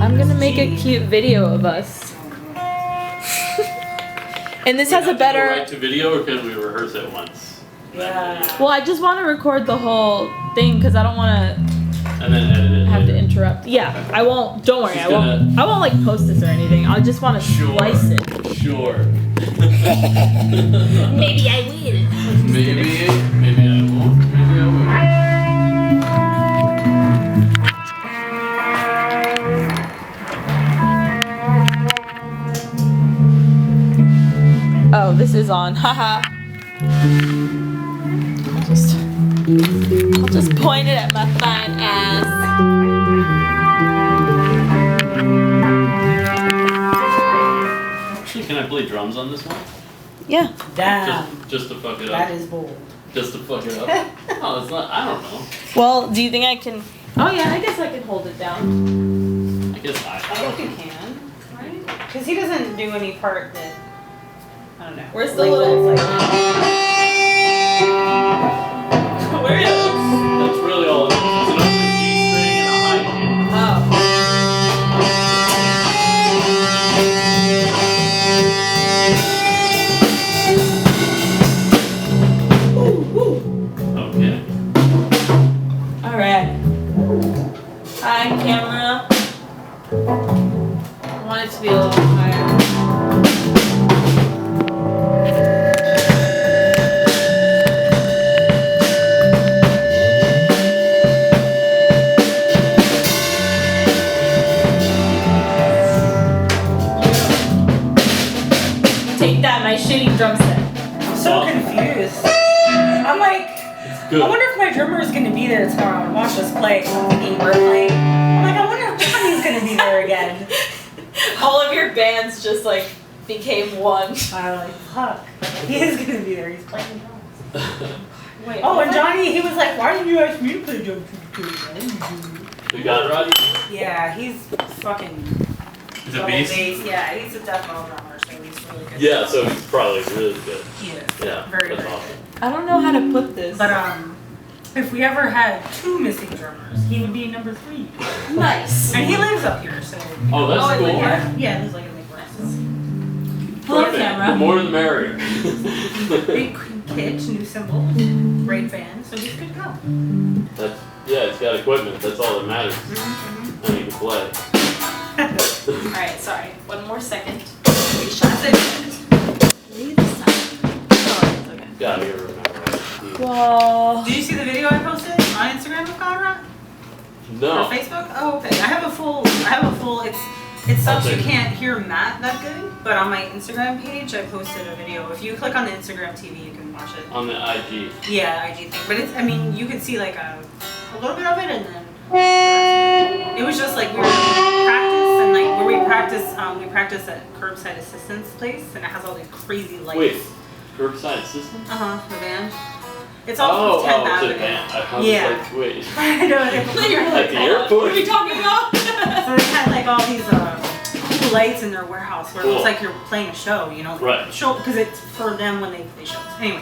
I'm gonna make a cute video of us. And this has a better. Go right to video, or can we rehearse it once? Yeah. Well, I just want to record the whole thing because I don't want to. And then edit it. Have later. to interrupt. Yeah, I won't. Don't worry, She's I won't like post this or anything. I just want to slice it. Sure. Maybe I will. Maybe I won't. Maybe I will. Oh, this is on. Haha. I'll just point it at my fine ass. Actually, can I play drums on this one? Yeah. Damn. Just to fuck it up. That is bold. Just to fuck it up. Oh, it's not. I don't know. Well, do you think I can? Oh yeah, I guess I can hold it down. I guess I think you can, right? Because he doesn't do any part that. I don't know. Where's the little? Where is? That's really all it is. It's an open G string and a high G. Okay. All right. Hi, camera. I want it to be a little higher. Take that, my shitty drum set. I'm so confused. I'm like, Good. I wonder if my drummer is going to be there tomorrow and watch us play. Thinking we're playing. I'm like, I wonder if Johnny's going to be there again. All of your bands just like became one. I'm like, fuck. He is going to be there. He's playing drums. Wait. Oh, and Johnny, he was like, why didn't you ask me to play drums? You got it, Roddy? Yeah, he's fucking. Is it double bass? Yeah, he's a death metal drummer, so he's really good. Yeah, so it's probably really good. He is. Yeah, Very, that's very awesome. I don't know how to put this. But if we ever had two missing drummers, he would be number 3. Nice. And he lives up here, so. Oh, that's cool. Yeah, yeah, he's like in Lake West. Hello, Perfect. camera. The more the merrier. Big kit, new cymbal, great fan, so he's good to go. Yeah, it's got equipment. That's all that matters. Mm-hmm. And you can play. Alright, sorry. One more second. That's it. Leave this side. Oh, it's okay. Gotta remember. Whoa. Did you see the video I posted on Instagram of Conrad? No. Or Facebook? Oh, okay. I have a full, it sucks you can't hear Matt that good, but on my Instagram page, I posted a video. If you click on the Instagram TV, you can watch it. On the IG. Yeah, IG thing. But it's, I mean, you can see like a little bit of it and then it was just like we were practice and like where we practice at Curbside Assistance place and it has all these crazy lights. Wait, curbside assistant? The van. It's all from 10th it's a Avenue. van. I was Yeah. like, wait. I know. At the airport? What are we talking about? So they had like all these cool lights in their warehouse where it looks Cool. like you're playing a show, you know? Like Right. Show because it's for them when they play shows. Anyway,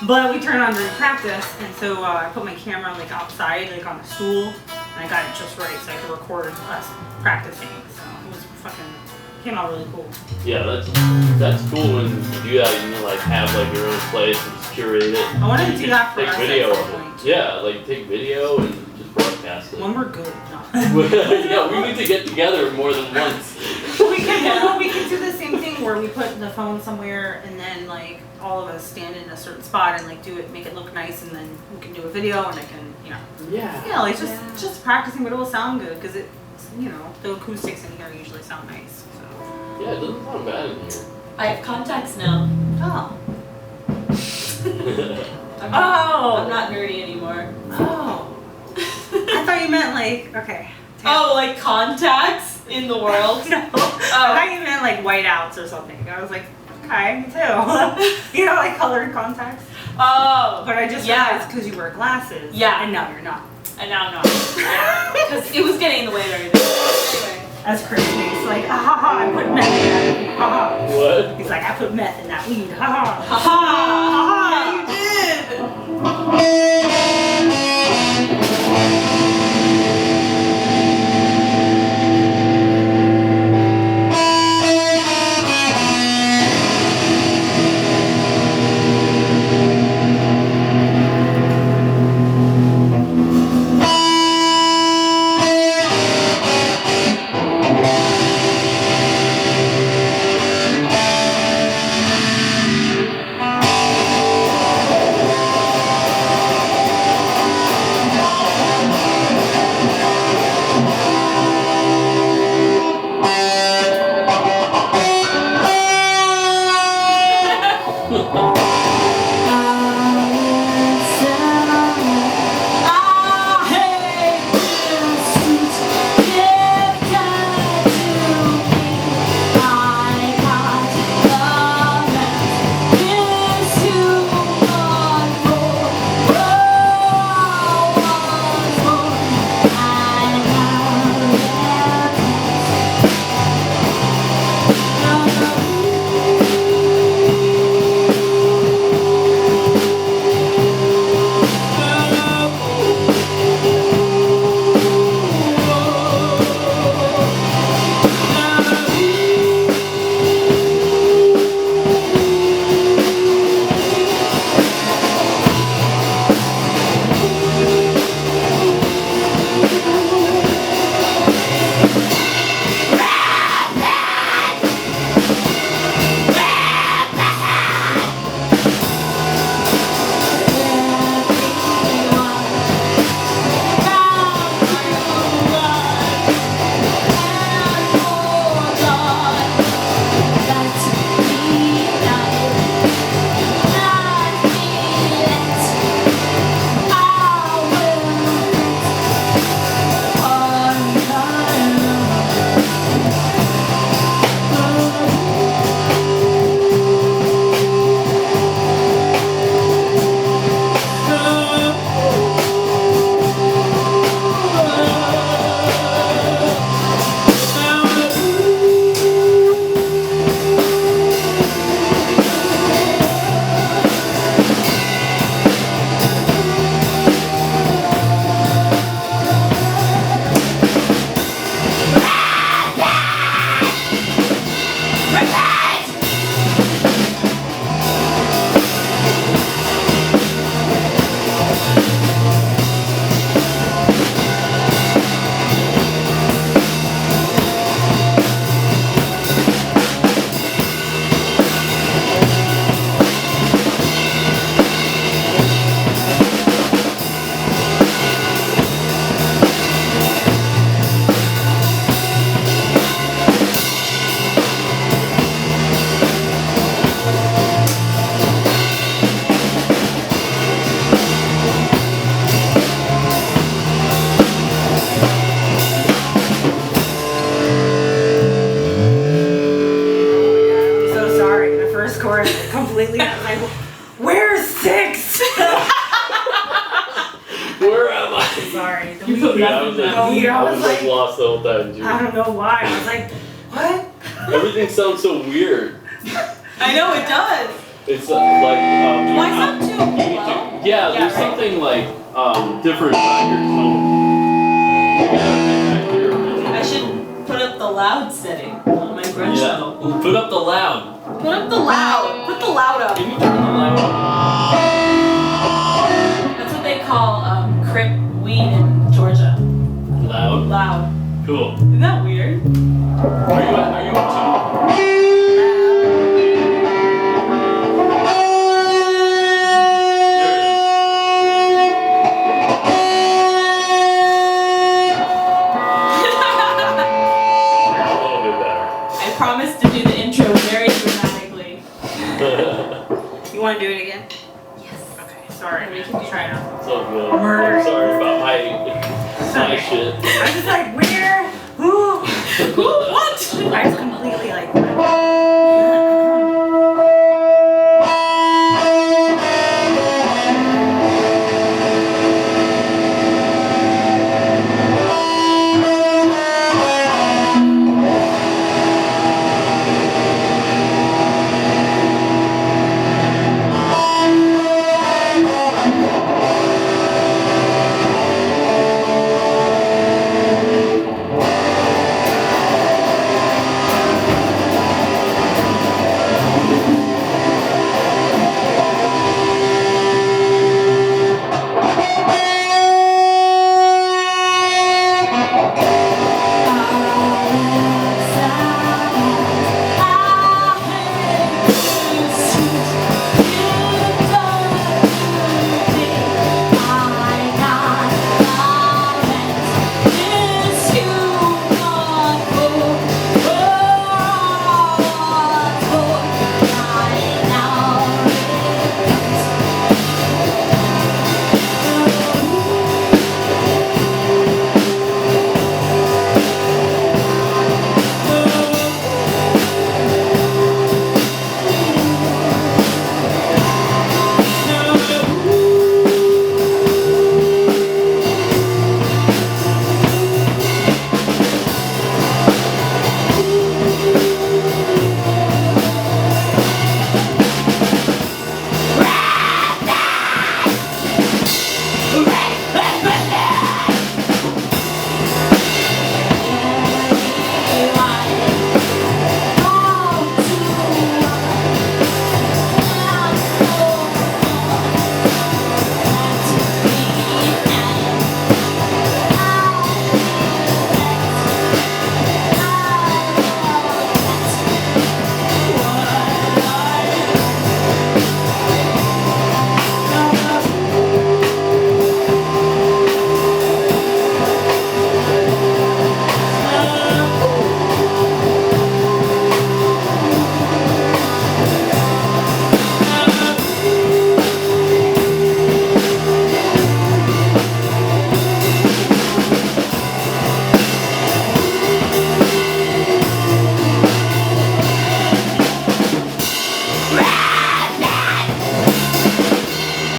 but we turned on during practice, and so I put my camera like outside, like on a stool, and I got it just right so I could record us practicing. So it was came out really cool. Yeah, that's cool when you do that. You can like have like your own place and just curate it. I wanted to do that for take us video at of some it. point. Yeah, like take video and just broadcast it. When we're good. No. Yeah, we need to get together more than once. we can do the same thing where we put the phone somewhere and then like all of us stand in a certain spot and like do it, make it look nice, and then we can do a video and I can, you know. Yeah. Like just practicing, but it will sound good because the acoustics in here usually sound nice. So. Yeah, it doesn't sound bad in here. I have contacts now. Oh. I'm Oh. not nerdy anymore. Oh. I thought you meant like okay. Oh, like contacts in the world? No. I thought you meant like whiteouts or something. I was like, okay, me too. You know, like colored contacts. Oh. But I just realized because you wear glasses. Yeah. And now you're not. And now I'm not. Yeah. Because it was getting in the way of everything. Anyway. That's crazy. It's like, ha ha ha, I put meth in that. Ha ha. What? He's like, I put meth in that weed. Ha ha. Ha ha! Yeah, you did! like lost the whole time, too. I don't know why. I was like, what? Everything sounds so weird. I know it does. It's Do I sound too low? Yeah, there's right. something like different about your tone. I should put up the loud setting on my grunge level. Ooh, put up the loud. Put up the loud. Put the loud up. Can you turn the loud up? That's what they call crip weed in Georgia. Loud? Loud. Cool. Isn't that weird? Are you in tune? I promised to do the intro very dramatically. You want to do it again? Yes. Okay, sorry. We can try now. So good. Murder. I'm sorry about my shit. I was just like,